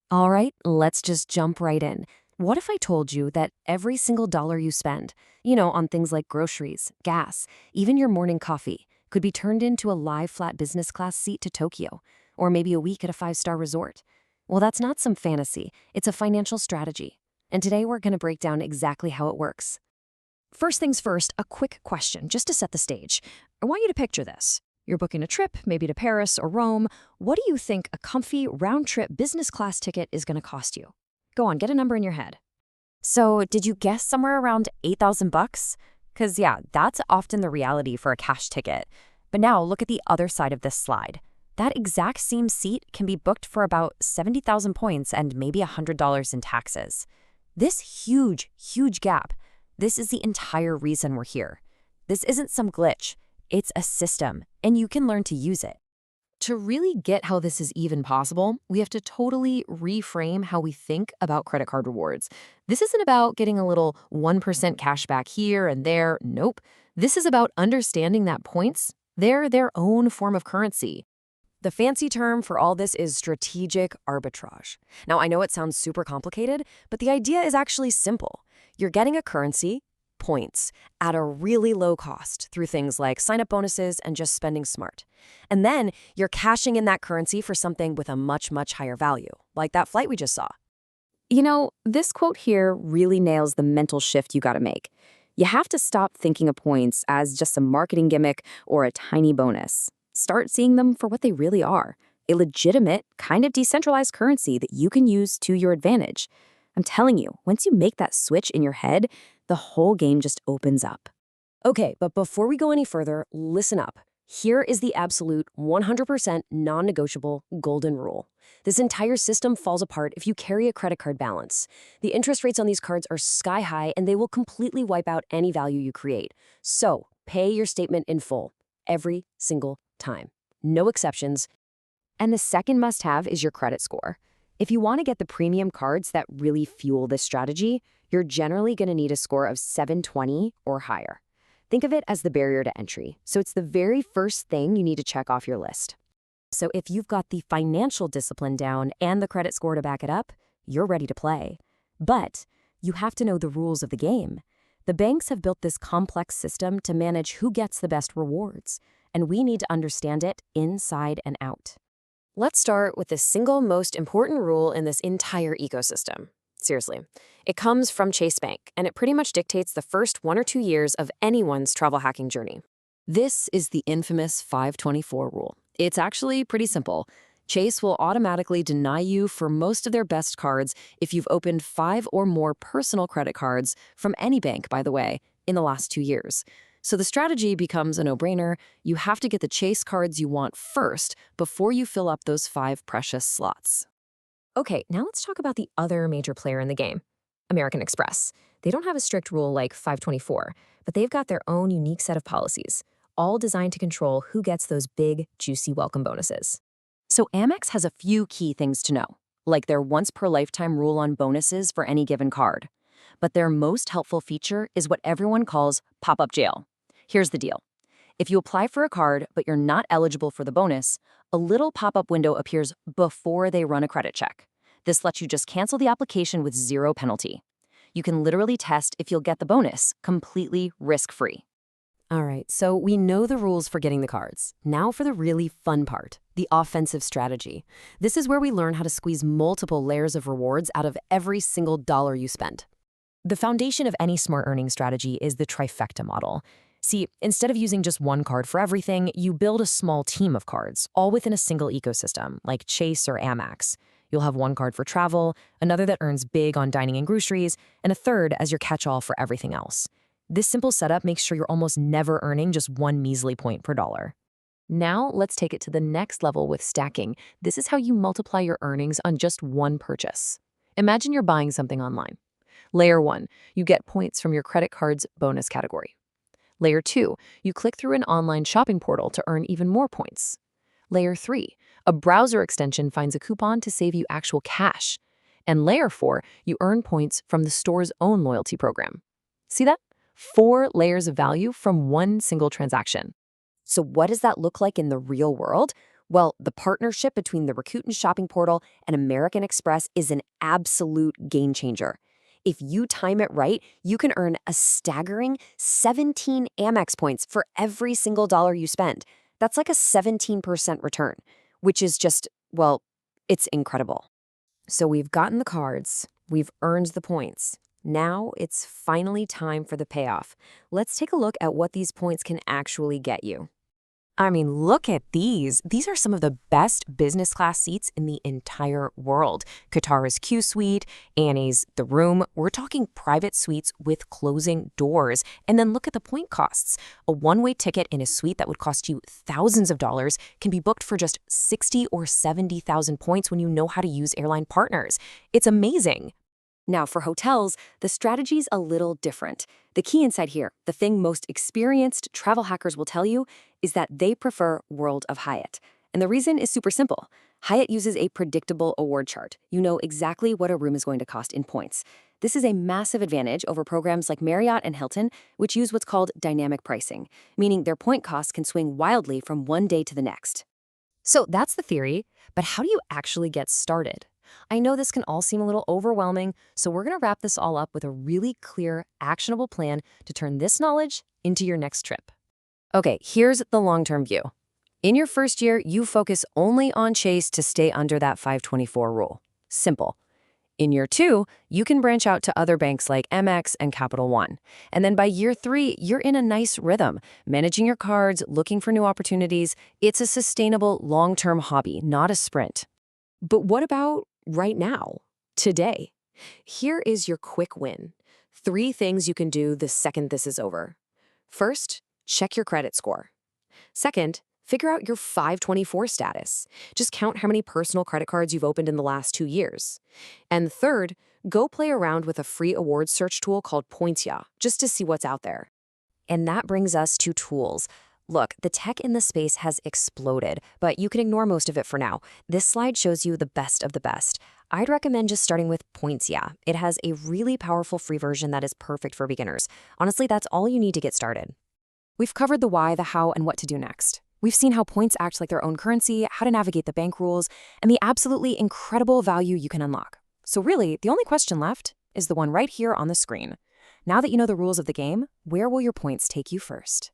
All right, let's just jump right in. What if I told you that every single dollar you spend, on things like groceries, gas, even your morning coffee, could be turned into a live flat business class seat to Tokyo, or maybe a week at a five-star resort? Well, that's not some fantasy, it's a financial strategy. And today we're going to break down exactly how it works. First things first, a quick question, just to set the stage. I want you to picture this. You're booking a trip, maybe to Paris or Rome. What do you think a comfy, round-trip business class ticket is going to cost you? Go on, get a number in your head. So, did you guess somewhere around 8,000 bucks? Cuz yeah, that's often the reality for a cash ticket. But now look at the other side of this slide. That exact same seat can be booked for about 70,000 points and maybe $100 in taxes. This huge gap. This is the entire reason we're here. This isn't some glitch. It's a system, and you can learn to use it. To really get how this is even possible, we have to totally reframe how we think about credit card rewards. This isn't about getting a little 1% cash back here and there. Nope. This is about understanding that points, they're their own form of currency. The fancy term for all this is strategic arbitrage. Now, I know it sounds super complicated, but the idea is actually simple. You're getting a currency, points, at a really low cost through things like sign-up bonuses and just spending smart. And then you're cashing in that currency for something with a much higher value, like that flight we just saw. This quote here really nails the mental shift you gotta make. You have to stop thinking of points as just a marketing gimmick or a tiny bonus. Start seeing them for what they really are, a legitimate, kind of decentralized currency that you can use to your advantage. I'm telling you, once you make that switch in your head, the whole game just opens up. Okay, but before we go any further, listen up. Here is the absolute 100% non-negotiable golden rule. This entire system falls apart if you carry a credit card balance. The interest rates on these cards are sky high and they will completely wipe out any value you create. So, pay your statement in full, every single time. No exceptions. And the second must-have is your credit score. If you want to get the premium cards that really fuel this strategy, you're generally going to need a score of 720 or higher. Think of it as the barrier to entry, so it's the very first thing you need to check off your list. So if you've got the financial discipline down and the credit score to back it up, you're ready to play. But you have to know the rules of the game. The banks have built this complex system to manage who gets the best rewards, and we need to understand it inside and out. Let's start with the single most important rule in this entire ecosystem. Seriously. It comes from Chase Bank, and it pretty much dictates the first 1 or 2 years of anyone's travel hacking journey. This is the infamous 524 rule. It's actually pretty simple. Chase will automatically deny you for most of their best cards if you've opened 5 or more personal credit cards from any bank, by the way, in the last 2 years. So the strategy becomes a no-brainer. You have to get the Chase cards you want first before you fill up those 5 precious slots. Okay, now let's talk about the other major player in the game, American Express. They don't have a strict rule like 524, but they've got their own unique set of policies, all designed to control who gets those big, juicy welcome bonuses. So Amex has a few key things to know, like their once-per-lifetime rule on bonuses for any given card. But their most helpful feature is what everyone calls pop-up jail. Here's the deal. If you apply for a card but you're not eligible for the bonus, a little pop-up window appears before they run a credit check. This lets you just cancel the application with 0 penalty. You can literally test if you'll get the bonus, completely risk-free. All right, so we know the rules for getting the cards. Now for the really fun part, the offensive strategy. This is where we learn how to squeeze multiple layers of rewards out of every single dollar you spend. The foundation of any smart earning strategy is the trifecta model. See, instead of using just one card for everything, you build a small team of cards, all within a single ecosystem, like Chase or Amex. You'll have one card for travel, another that earns big on dining and groceries, and a third as your catch-all for everything else. This simple setup makes sure you're almost never earning just one measly point per dollar. Now, let's take it to the next level with stacking. This is how you multiply your earnings on just one purchase. Imagine you're buying something online. Layer 1, you get points from your credit card's bonus category. Layer 2, you click through an online shopping portal to earn even more points. Layer 3, a browser extension finds a coupon to save you actual cash. And Layer 4, you earn points from the store's own loyalty program. See that? 4 layers of value from one single transaction. So what does that look like in the real world? Well, the partnership between the Rakuten shopping portal and American Express is an absolute game changer. If you time it right, you can earn a staggering 17 Amex points for every single dollar you spend. That's like a 17% return, which is just, well, it's incredible. So we've gotten the cards, we've earned the points. Now it's finally time for the payoff. Let's take a look at what these points can actually get you. I mean, look at these. These are some of the best business class seats in the entire world. Qatar's Q Suite, Annie's The Room. We're talking private suites with closing doors. And then look at the point costs. A one-way ticket in a suite that would cost you thousands of dollars can be booked for just 60 or 70,000 points when you know how to use airline partners. It's amazing. Now, for hotels, the strategy's a little different. The key insight here, the thing most experienced travel hackers will tell you, is that they prefer World of Hyatt. And the reason is super simple. Hyatt uses a predictable award chart. You know exactly what a room is going to cost in points. This is a massive advantage over programs like Marriott and Hilton, which use what's called dynamic pricing, meaning their point costs can swing wildly from one day to the next. So that's the theory, but how do you actually get started? I know this can all seem a little overwhelming, so we're going to wrap this all up with a really clear, actionable plan to turn this knowledge into your next trip. Okay, here's the long-term view. In your first year, you focus only on Chase to stay under that 524 rule. Simple. In year 2, you can branch out to other banks like Amex and Capital One. And then by year 3, you're in a nice rhythm, managing your cards, looking for new opportunities. It's a sustainable, long-term hobby, not a sprint. But what about right now, today? Here is your quick win. 3 things you can do the second this is over. First, check your credit score. Second, figure out your 524 status. Just count how many personal credit cards you've opened in the last 2 years. And third, go play around with a free awards search tool called Pointia, just to see what's out there. And that brings us to tools. Look, the tech in the space has exploded, but you can ignore most of it for now. This slide shows you the best of the best. I'd recommend just starting with Pointia. It has a really powerful free version that is perfect for beginners. Honestly, that's all you need to get started. We've covered the why, the how, and what to do next. We've seen how points act like their own currency, how to navigate the bank rules, and the absolutely incredible value you can unlock. So really, the only question left is the one right here on the screen. Now that you know the rules of the game, where will your points take you first?